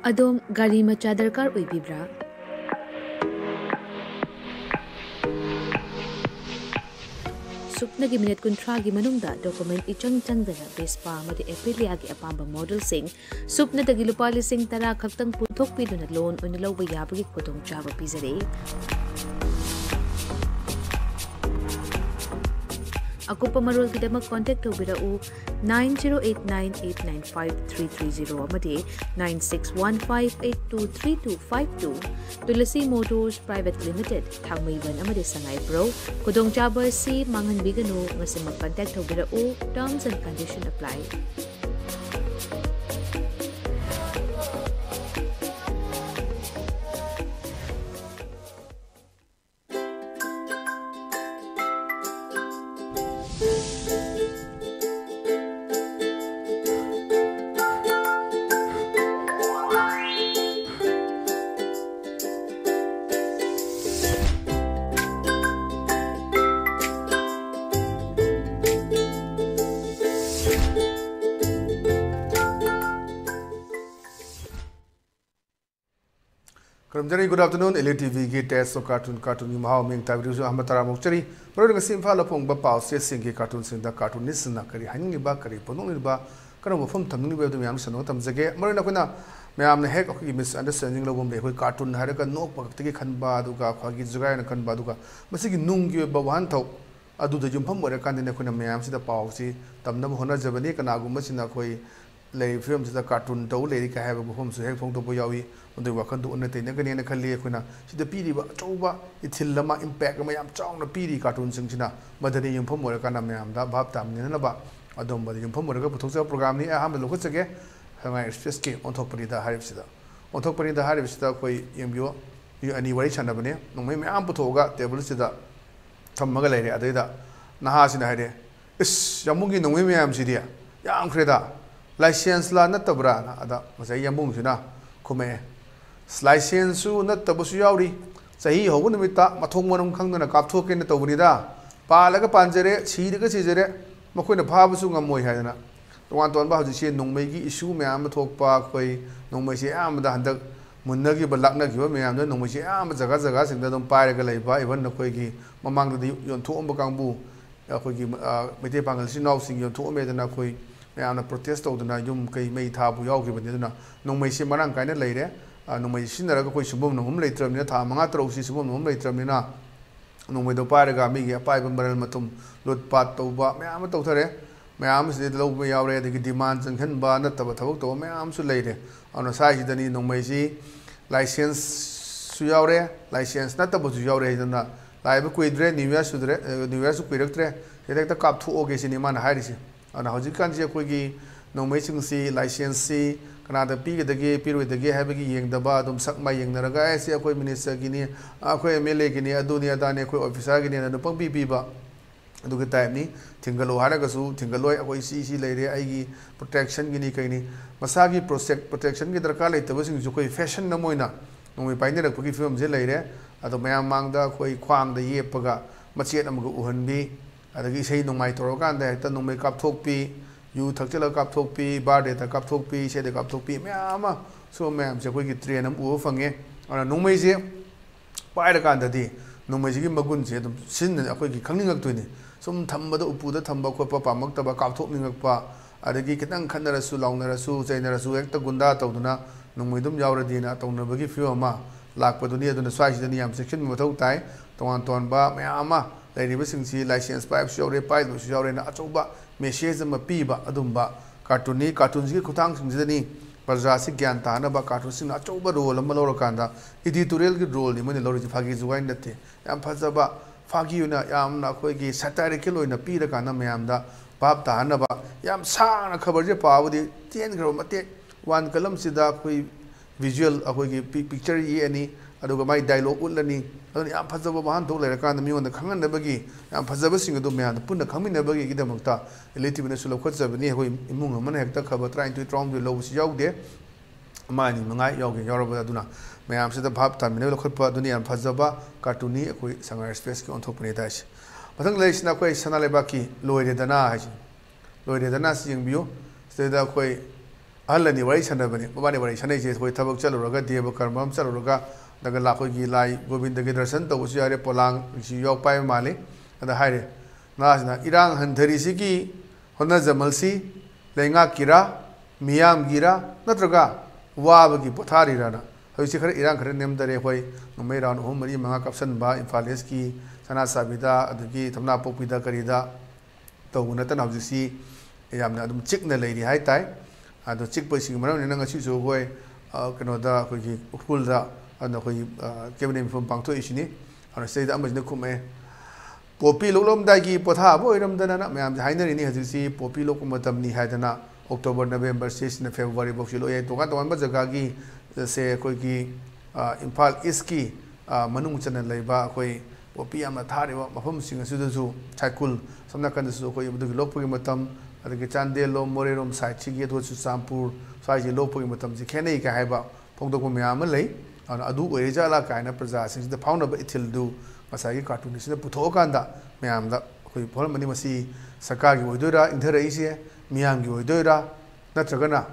अदोम गाड़ी मचा दरकार ओइबिब्रा सुपनगी मिनट कुंथ्रागी मनुंगदा डॉक्यूमेंट इचंग चंगदना बेस्पा मदि एप्रिलियागी अपांबा मॉडल सिंग सुपनदगी लुपा लिसिंग 10 खक्तंग पुथोकपिदुना लोन ओइना लौबा याबगी खुदोंचाबा पिजरे अकुपा मरोल किदमक कांटेक्ट तौबिराउ 9089895330 अमदि 9615823252 तुलसी मोटर्स प्राइवेट लिमिटेड थांगमैवन अमदि संगाई प्रो खुदोंचाबा सी मांगनबिगनु ngasimak कांटेक्ट तौबिराउ terms and condition apply Good afternoon, ELITETV ki test of cartoon ni mahau ming tabiru su ahmad tara mokchari baro nga simfa la phong ba paw se sing ki cartoon sing da cartoonist na kari haning ba kari ponong ni ba kana mo phom thamning ba du yam sano tam jage maro na kuna mayam na hek ki misunderstanding lo bom le hoi cartoon ha ka nok ba ti ki khan ba du ka khwa gi jugai na khan ba du ka masi gi nung gi ba wan thau adu da jum phom ora kan ne kuna mayam si da paw si tam na hona jabani kana gu ma sin na khoi lei film si da cartoon to le ka ha ba phom su hek phong to bo yawi उन्हें वक़्त तो उन्हें तेने कने ने खल्ली है कोई ना सिद्ध पीरी बा चौबा इथिल लमा इम्पैक्ट में याम चाव ना पीरी कार्टून सिंचिना मदनी यंफम मोरे का नाम याम दा भाप तामने ना बा अदम बदे यंफम मोरे का पुथुक से प्रोग्राम नहीं हम लोग कुछ जगह हमारे स्पेस के ऑन्थोक परिदा हारिब सिदा कोई यंबियो ये अनिवार्य चंदा बने नोंमे में आम पुथोगा टेबल सिदा थम्मगा लेरे अदेदा नहा सिना है इस यमुंगी नोंमे में याम सिदिया याम क्रेदा लाइसेंस ला न तबरा ना अदा मसे यमुंग सिना कुमे लाइसेंस नतबसु यावरी सही होबु निमित्ता मथोंग मनों खंगना कापथोके न तौबनिदा पालगा पांजरे सीरगा सीजरे मखोइना भाबसु ngमोय हायना तोवान तोनबा हजिसे नोंमैगी इशू मयाम थोकपा खोय नोंमैसे आमदा हंदक मुन्नगी बलाकनगी मयाम नोंमैसे आम जगह जगह सिंदा दम पायरगा लैबा इवन नखोयगी ममांगदि योनथोंबा कांगबु अखोयगी मेते पांगल सिनाव सिंग योनथोंमेदना खोय मयामना प्रोटेस्ट तौदना युम कई मै थाबु यावगिबनिदना नोंमैसे मरांग कायना लैरे नोंमै सिनरगा कोई सुबम नोम लेत्रमनिना था मंगा तरौसी सुबम नोम लेत्रमनिना नोंमैदो पायरगा मिगी अपायब मरल मतुम लुटपात तौबा मयाम तौथरे मयाम से लौबा यावरे अदगी डिमांड जंखनबा नतब थबक तो मयाम सु लेरे अन साइसिदनी नोंमैसी लाइसेंस सु यावरे लाइसेंस नतबसु यावरे हिदना लाइब कुइद्रे न्यू ईयर सु कुइरक्त्रे हेदक्ता कापथोगे सिनि मान हारिसि अन हजिकानजे कोइगी नोंमैसिंगसी लाइसेंस सी कनादा पीगदगे पीरोइदगे हैबगी येंगदबा दुम सकमा येंगनरगा ऐसे अखोय मिनिस्टर गिनी अखोय एमएलए गिनी अदुनी अदाने अखोय ऑफिसर गिनी न पंपी पीबा अदुगे टाइमनी थिंगलो हारगसु थिंगलोय अखोय सी लेरे आइगी प्रोटेक्शन गिनी कइनी मसागी प्रोटेक्शन गी दरकार लेतबसिंग जो कोई फैशन न मोइना नोंमै पाइनेरकपगी फिल्म जे लेरे अदो मयाम मांगदा अखोय ख्वांगदा येपगा मचेत अमग उहनबी अदगी सही नोंमाइ तोरकांदा हेक्ता नोंमै कापथोकपी यू थकचल कापथोकपी बारडे कापथोकपी सेदे कापथोकपी मैम सो मैम से कोई ट्रेन उ फंगे नोंमैसे पायरकांददी नोंमैसे मगुन से सिन अखोई खंगनिंगक्तोइने सुम थम्बदा उपुदा थम्बा खोपा पामक्तबा कापथोकनिंगक्पा अदगी खितंग खनरसु लाउनरसु चैनरसु हेक्ता गुंडा तौदुना नोंमैदुम यावरदीना तौनबगी फिल्म लाकपदुनी अदुना स्वाइसिदनी याम सेक्शन मथौ ताई तोवान तोनबा मैम लाइसिंसी लाइसेंस पाइबसु यावरे पाइदुसु यावरेना अचौबा मेसेज में पीबा अदुम्बा कार्टून की खुतांग सिंगजनी प्रजा से ज्ञान तानबा कार्टून सिंग अचौबा रोल अमा लौरकांदा एडिटोरियल की रोल नि मने लौरजि फागी जुगाइ नते याम फजबा फागी उना यामना अखोयगी सटारिकल ओइना पीरकाना मयामदा भाब तानबा याम साना खबर जे पावदि 10 ग्रो मते वन कलम सिदा कोई विजुअल अखोयगी पिक्चर ये अनि अदुगा माइ डायलॉग उलनी अदुन याम फजबा बहान थोक लेरकांदा मियोन खंगनबगी याम फजबा सिंग दु मयाम पुन खंगमिनबगी गिदमक्ता ELITETV ने सुलभ खजबनी होई इमुंग मन हेक्ता खबर ट्राइन टू ट्रॉम दु लौबसि याउदे मानि मंगाई याउगे यारबा अदुना मयाम से भाब तामिने लखटपा दुनिया फजबा कार्टूनी अखोई संगार स्पेस के ऑन्थोपने दाइस मथंग लेसिना अखोई सना लेबाकी लोइरेदना हाइसि लोइरेदना सिंबियो सेदा अखोई ahal ni wari chana bani mabani wari chana je khoi thabak chaluraga deva karmam chaluraga daga la khoi gi lai gobind gi darshan to usi are polang si yok pai mali ada haire na sina irang handhari si ki hona jamal si lenga kira miyam gira natraga waba gi pothari rana hoi si khare irang khare nem dare hoi nomai ran hom mari manga kapsan ba infales ki sana sabida adagi thamna popida karida to unata na si yamna adum chikna leiri hai tai ado chikpa sing maram ne nga si so hoi kano da khoi gi upul da ana khoi cabinet from pangtho isini ana sei da amajna khume popi loklom da gi potha bo iram dana na mayam hainari ni haji si popi lokum matam ni haidana october november 6 na february bok silo ye to ka to ba jaga gi se khoi gi imphal east ki manung chana leiba khoi popi ama thari ba mafam sing su su chaikul samna kan su khoi bu gi lokpu gi matam adagi chandel lom more rom sai chi ge to su sampur sai ji lokpu gi matam ji khenei ka haiba phongdok ko myam lei ana adu oi jala kaina praja sing da fauna ba ithil du masagi cartoon sina putho kanda myam da khoi phol mani masi saka gi oidora indhara ise myam gi oidora natragana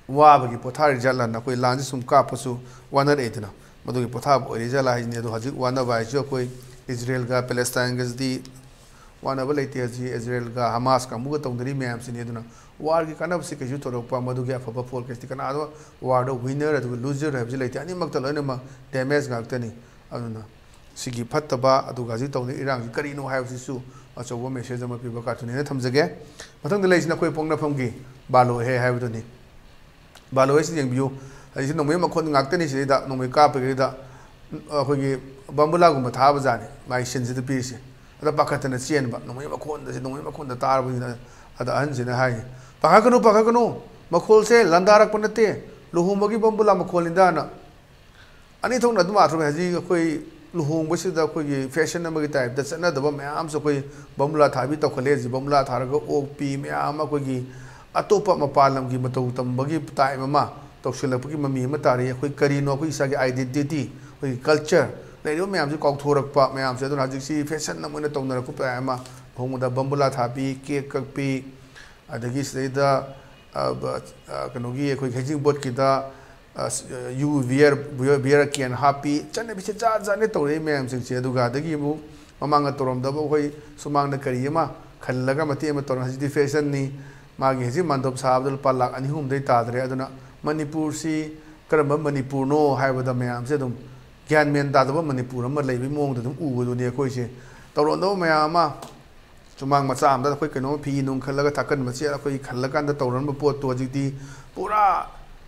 wa ba gi pothari jala na khoi lanji sum ka pasu wanar etna madu gi potha oi jala hi ne do haji wana ba jo khoi israel ga palestine ga di wana ba leite ji israel ga hamas ka mu ga tongdri myam sine duna war gi kana se ke ju torok pa madu gi afa fol ke kana ado war do winner adu loser ha ji leite ani mak ta loina ma damage ga tani aduna sigi phattaba adu ga ji tongni irang ji kari no ha si su acho wo message ma pi ba ka tuni ne thamjage mathang de leisina khoi pongna phomgi balo he ha bu ni balo si jeng biu ai no me ma khon ngak tani si da no me ka pe da khoi gi bambula gu ma tha ba jani mai shin ji de pi si ada pakatana chen ba no me ma khon da si no me ma khon da tar bu ni ada an jina hai pakakanu makhol se landarak panate luhum bagi bambula makhol indana ani thong na duma thro haji koi luhum basi da koi fashion na magi type da chana da ba mayam so koi bambula thabi to khale ji bambula tharaga op mayam ko gi atopa mapalam gi matau tam bagi tai mama to shila pagi mami ma tari koi kari no koi isa gi identity koi culture leido mayam ji kok thorak pa mayam se don haji si fashion na mona tong na ku pa ma phong da bambula thabi cake kakpi adagi sida kanogi koi hejing bot kita you wear can happy chane bi cha ja ne tore mem sing che duga dagi mu mamanga torom da bo koi sumang na kari ma khallaga mati ma toron haji fashion ni magi haji mandop sabdul palak ani hum dei ta dre aduna manipur si karamba manipur no haibada mem se dum gyan men da da manipur ma leibi mong da dum u do ne koi se toron do mya ma sumang macha am da koi keno phi nung khallaga thakan ma che koi khallakan da toron ma pot to jiti pura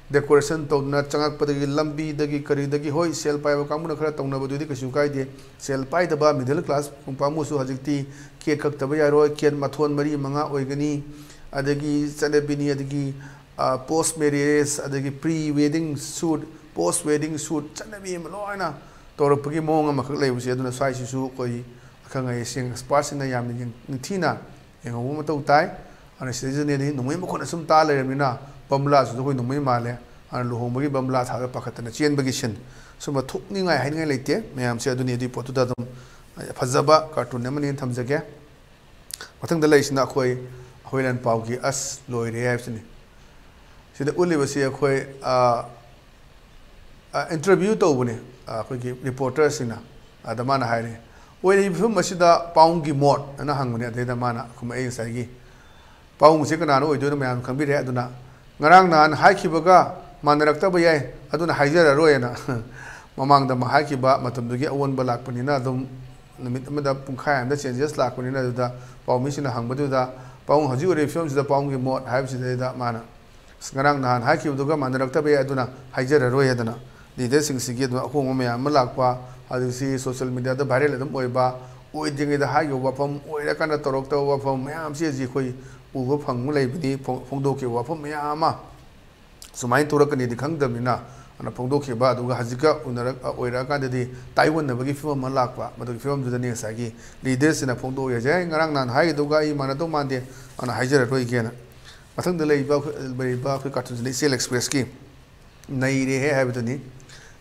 decoration to na changak padagi lambi dagi kari dagi hoi sel pai ba kamu na khara tongna badu di kasu kai de sel pai da ba middle class pungpa mu su hajikti ke kak ta ba ya ro ken mathon mari manga oigani adagi chane bini adagi post marriage adagi pre wedding shoot post wedding shoot chane bi ma loina torok pagi mong ma khak leibu se aduna sai su koi khanga sing sparse na yam ni thina engo ma to tai ana se ne ni nomai ma khona sum ta le mina bambla su koi nomai male an luhong bagi bambla tha pakhatana chen bagi shin suma thukni ngai hain ngai leite mayam se aduni di potu da dum phajaba cartoon ne mani thamjage mathang da leisna khoi hoilan pau gi as loi re haipsini sida uliba se khoi interview to bune khoi gi reporter sina adamana haire oile phum masida paung gi mod ana hangmani adeda mana kuma ei sai gi paung se kana no oido mayam khambi re aduna ngarang nan haikibaga manarakta ba yai aduna haijara royena mamangda ma haikiba matamdugi awon ba lakpanina dum numit amada pungkhai amda changes lakpanina duda pawmi sina hangbaduda pawung haji ore film sida pawung gi mod haibsida da mana ngarang nan haikibaduga manarakta ba yai aduna haijara royedana leader sing sigi aduna khong ma yam lakpa adisi social media da viral adum oiba oidingi da hayo wafam oira kana torok to wafam mayam si ji khoi uba phang lei bini phongdo ke wa phom ya ma sumai turak ni dikhang da mina ana phongdo ke ba duga hajika unarak oira ka de taiwan na bagi film ma lakwa madu film ju da ne sa gi leaders na phongdo ya jai ngarang nan hai duga I mana to mande ana haijara roi ke na mathang da lei ba khu cartoon ni sel express ki nai re he ha ni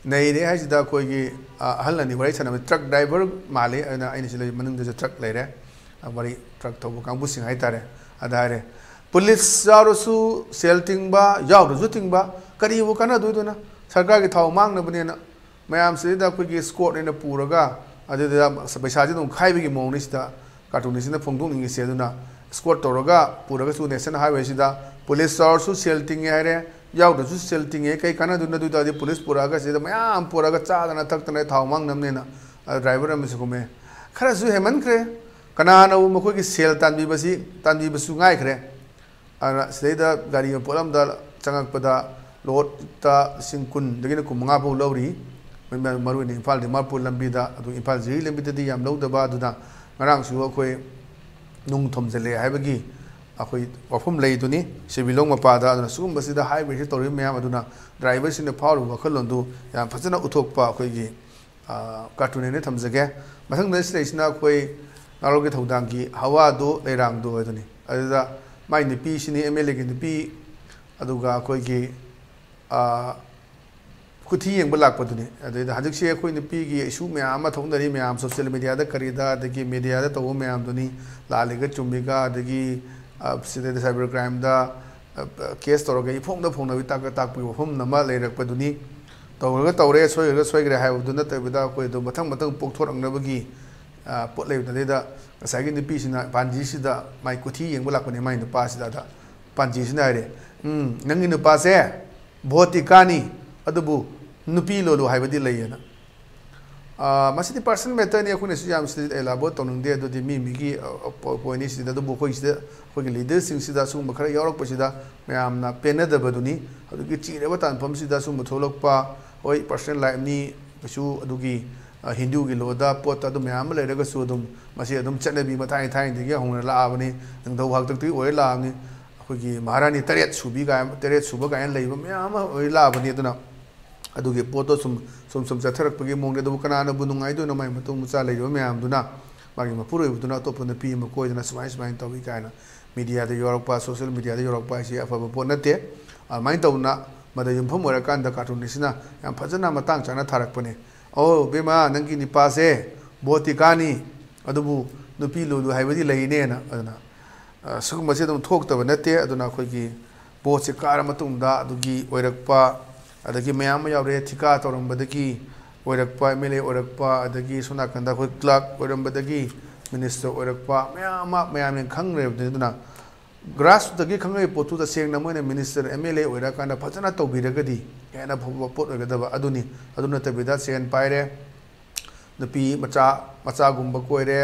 nai re ha da koi gi ahal ni wai chana truck driver male ana aini sile manung da truck le re wari truck to kang bu sing hai tare adare police यारसु cell तिंगबा यावरसु तिंगबा करी वो काना दुइदोना सरकार की थाव मांगनबनेना मैम सिदा अखोगी स्कोट ने पूरगा अदुदा पैसाजे दम खाइबगी मौनिसदा कार्टूनिसना फोंदोंनिंगे सेदुना स्कोट तौरगा पूरगा सु नेशनल हाईवे सिदा पुलिस यारसु सेल तिंगे हारे यावरसु सेल तिंगे कई काना दुना दुइदा पुलिस पूरगा सिदा मैम पूरगा चादना तकतना थाव मांगनबनेना ड्राइवर अमसुमे खरसु हेमनख्रे कनाना वो मखोगी सेल तानबीबसु गायख्रे सिदा गाड़ी पोलमदा चंगकपदा लोटा सिंकुन दगिन कुमंगा फौ लौरी मरुन इम्फाल दिमापुर लंबीदा अदु इम्फाल जी लंबीददी याम लौदबा अदुना ngarangsु अखोय नुंग थमजले हाइबगी अखोय वफम लेदुनी सिबिलोंग मपादा अदुना सुगुंबसिदा हाइवे से तौरी मैम अदुना ड्राइवर सिने फावरु वखललोंदु याम फजना उथोकपा अखोयगी कार्टून थमजगे मथंग सिना अखोय नारोगे थौदांगी हवादो लेरांगदो अदुनी अदुदा माइ निपी सिनी एमएलए की निपी अदुगा अखोयगी खुथी येंब लाकपदुनी अदुदा हजकसे अखोय निपीगी इशू मैम थौंदरी मैम सोशल मीडिया दा करीदा अदगी मीडिया दा तव मैम दुनी लालेगा चुम्बिगा अदगी सिदे साइबर क्राइम दा केस तौरगा इफोंदा फोंनबी ताकपी वफम नमा लेरकपदुनी तौरगा तौरे सोयग्रे हाइबदुना तबदा अखोय दो मथंग मथंग पोक्थोरंगनबगी पोट लेबदनेदा ngसागी निपीसिना पांजीसिदा माइ कुथी येंब लाकपने माइ नुपासिदा दा पांजीसिना रे नंगी नुपासे भोटी कानी अदुबु नुपी लोलो हाइबदी लैयना मसिदी पर्सनल मैटर ने अखोने सुयाम सिद एलाबोट तोनंगदे अदुदि मिगी पॉइंट सिदा दु बोखोय सिदा अखोगी लीडर सिंग सिदा सुम खरा यावरकपसिदा मैamna पेनदबदुनी अदुगी चिरेबा तानफम सिदा सुम थोलकपा होय पर्सनल लाइफ नि कछु अदुगी हिंदू की लोदा पोत अदु मैम लेरगसु अदुम मसी अदुम चनबी मथाई थाई दिगे होंग लाबनी नंदौ हागतक्ति ओय लाबनी अखोगी महारानी तरेत सुबी गाय तरेत सुब गाय लेब मैम ओय लाबनी अदुना अदुगे पोतो सुम चथरकपगी मोंगे दु कनाना बु नुंगाई दु नमाय मतु मुचा लेब मैम दुना मागी मपुर ओइबदुना तोपन पी म कोइदना समाई समाई तबी गायना मीडिया दे योरकपा सोशल मीडिया दे योरकपा सि अफब पोत नते माइ तौना मदा युमफम ओरकांदा कार्टून निसिना याम फजना मतंग चाना थारकपने ओ बेमा नंगी निपासे बोती कानी अदुबु नुपी लोलु हाइबदी लैनेना अदना सुगमसे दम थोक्तब नते अदुना अखोगी बोसे कार मतुंगदा अदुगी ओइरकपा अदगी मैम यावरे थिका तौरंबदगी ओइरकपा एमएलए ओइरकपा अदगी सोनाकंदा अखोय क्लर्क ओइरंबदगी मिनिस्टर ओइरकपा मैम ने खंगरेबदुना ग्रास दगी खंगे पोतु द सेंग नमोने मिनिस्टर एमएलए ओइरकांदा फजना तौबिरगदी हेना भोब पोत ओइगदबा अदुनी अदुना तबिदा सेन पाइरे नुपी मचा गुंबा कोइरे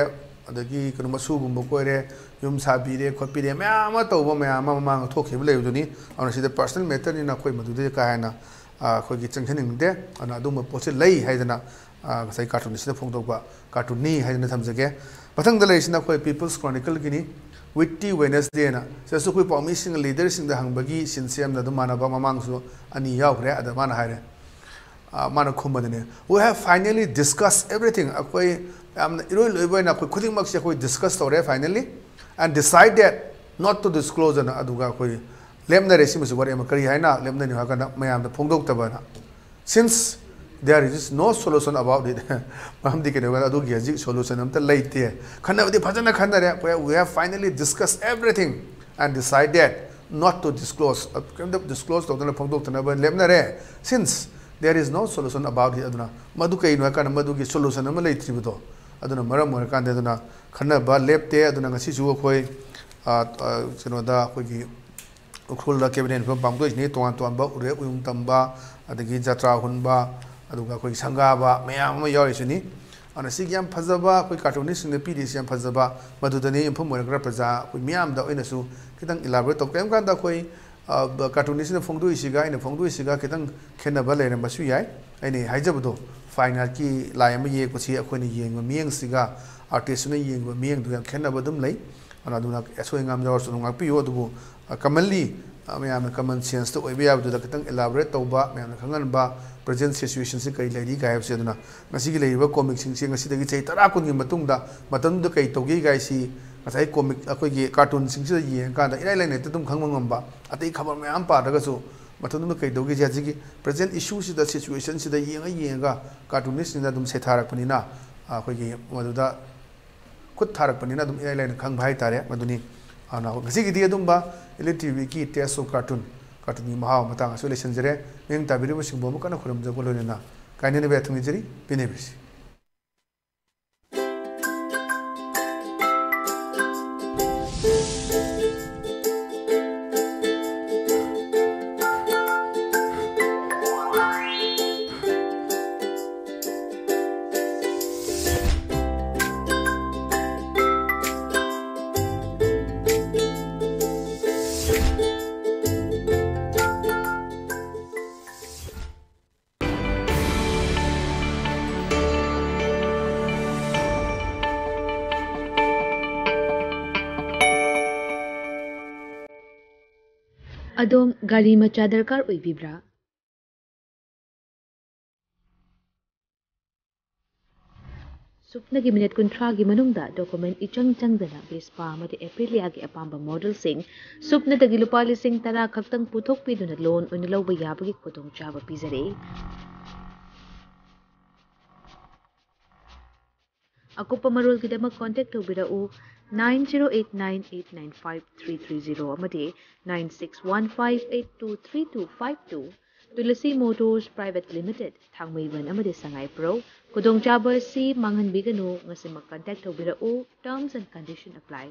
अदगी कनु मसु गुंबा कोइरे युम साबीरे खोपीरे मैम तौबा मैम मांग थोखिब लेबदुनी अन सिदा पर्सनल मैटर नि ना खोय मदुदे कायना खोगी चंगथनिंगदे अन अदुम पोसे लई हाइदना गसाई कार्टून सिदा फोंदोबा कार्टून नि हाइदना थमजगे पथंग द लेसिना खोय पीपल्स क्रॉनिकल गिनी विटी वेडनेसडे ना ससु खोय पाउमी सिंग लीडर सिंग द हंगबगी सिनसेम द मानबा ममांगसु अनि यावरे अद माना हाइरे माना खुमदने we have finally discuss everything अखोय इरोय लोइबना अखोय खुदिंगमक से अखोय डिस्कस तौरे finally and decided not to disclose अन अदुगा अखोय लेमना रेसिमसु वरे मकरी हाइना लेमना नि हागना मयाम द फोंदोक्तबना since there is no solution about it mamdi ke no adu gi solution am ta leite khanabdi phajana khanare we have finally discussed everything and decided not to disclose disclose to the phongdok tana ba lemna re since there is no solution about it aduna madu kai no kan madu gi solution am leitri budo aduna maram mar kan de aduna khanaba lepte aduna ngasi ju khoi chino da khoi gi ukhul da cabinet pham pamdo ni ton ba ure um tamba adagi jatra hunba अदुगा कोई संगाबा ma'am यारिसुनी अन सिग्याम फजबा कोई cartoonist ने PD SIAM फजबा मदुदने इंफम मोरग्रा प्रजा कोई ma'am दा ओइनसु कितंग elaborate तो केम कांदा कोई cartoonist ने फोंदुइसिगा इन फोंदुइसिगा कितंग खेनबा लेरमसु याय आइने हाइजबदो फाइनल की लायम ये कुछि अखोनी येंग मियंग सिगा आर्टिस्ट ने येंग मियंग दु खेनबा दुम लै अन अदुना एसोइंगाम जॉर्ज नुंगा पियो दुबु कमनली मैम कमन सेंस तो ओइबे याबदु कितंग इलाबोरेट तौबा ma'am खंगनबा present situation se kai lady ga have seduna ngasi gi leiba comic sing sing ngasi dagi chei tara kun gi matungda matam da kai togi gai si ngasai comic akoi gi cartoon sing se yeng ka da ilai lai ne tum khangma ngamba atai khabar me am pa daga su matam da kai dogi ja ji present issue si da situation si da yeng ga cartoonist ni da dum se tharak pani na akoi gi madu da khut tharak pani na dum ilai lai ne khang bhai tare maduni ana ngasi gi dia dumba ELITETV ki test of cartoon ni mahaw matang solution jere meng tabiri bo singbo mo kana khuram jabo lona kaine ne be thumi jeri pine bisi Adom gari macha darkar oibibra supna gi minute kuntra gi manungda document ichang changdana Vespa amadi Aprilia gi apamba model sing supna dagi lupa lising tara khaktang puthok piduna loan oina lawba yabagi khudong chaba pizare akupa marol gi dama contact tobira u 9089895330 amadi 9615823252 Tulasi Motors Private Limited Thangmaiban amadi Sangai Pro Kudong Chaba si Mangan Bigano ngasi mag-contact tobira u terms and condition apply